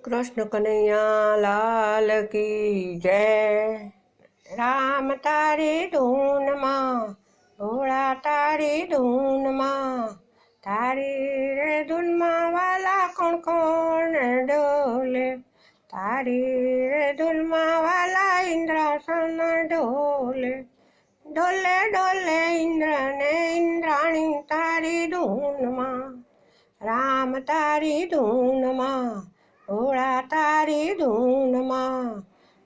કૃષ્ણ કનૈયા લાલ કી જય। રામ તારી ધૂનમાં, ભોળા તારી ધૂનમાં, તારી રે ધૂનમાં વાલા કોણ કોણ ડોલે, તારી રે ધૂનમાં વાલા ઇન્દ્રાસન ડોલે, ડોલે ડોલે ઇન્દ્ર ને ઇન્દ્રાણી તારી ધૂનમાં, રામ તારી ધૂનમાં, ભોળા તારી ધૂનમાં,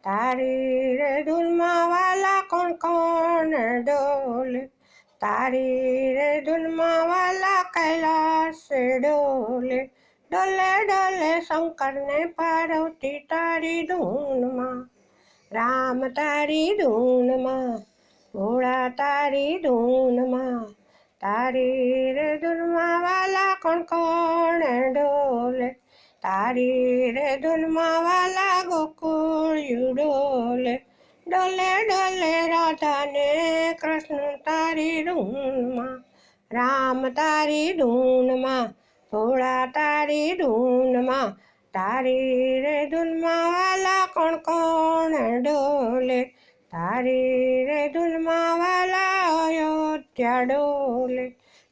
તારી રે ધૂનમાં વાલા કોણ કોણ ડોલે, તારી રે ધૂનમાં વાલા કૈલાસ ડોલે, ડોલે ડોલે શંકર ને પાર્વતી તારી ધૂનમાં, રામ તારી ધૂનમાં, ભોળા તારી ધૂનમાં, તારી રે ધૂનમાં વાલા કોણ કોણ ડોલે, તારી રે ધૂનમાં વાલા ગોકુળ ડોલે, ડોલે ડોલે રાધા ને કૃષ્ણ તારી ધૂનમાં, રામ તારી ધૂનમાં, ભોળા તારી ધૂનમાં, તારી રે ધૂનમાં વાલા કોણ કોણ ડોલે, તારી રે ધૂનમાં વાલા અયોધ્યા ડોલે,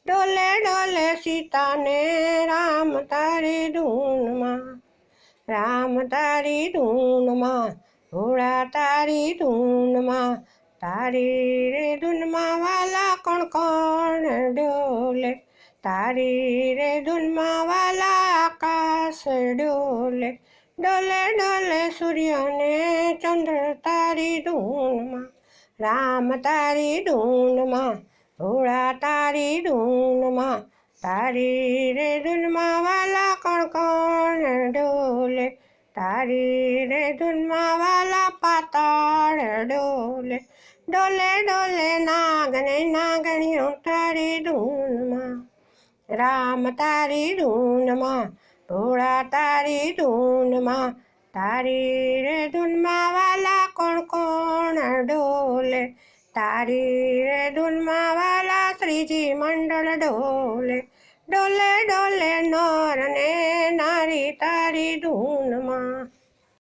ડોલે ડોલે સીતા ને રામ તારી ધૂનમાં, રામ તારી ધૂનમાં, ભોળા તારી ધૂનમાં, તારી રે ધૂનમાં વાલા કોણ કોણ ડોલે, તારી રે ધૂનમાં વાલા આકાશ ડોલે, ડોલે ડોલે સૂર્ય ને ચંદ્ર તારી ધૂનમાં, રામ તારી ધૂનમાં, ભોળા તારી ધૂનમાં, તારી રે ધૂનમાં વાલા કોણ કોણ ડોલે, તારી રે ધૂનમાં વાલા પાતાળ ડોલે, ડોલે ડોલે નાગ ને નાગણીઓ તારી ધૂનમાં, રામ તારી ધૂનમાં, ભોળા તારી ધૂનમાં, તારી રે ધૂનમાં વાલા કોણ કોણ ડોલે, તારી રે ધૂનમાં વાલા શ્રીજી મંડળ ડોલે, ડોલે ડોલે નર ને નારી તારી ધૂનમાં।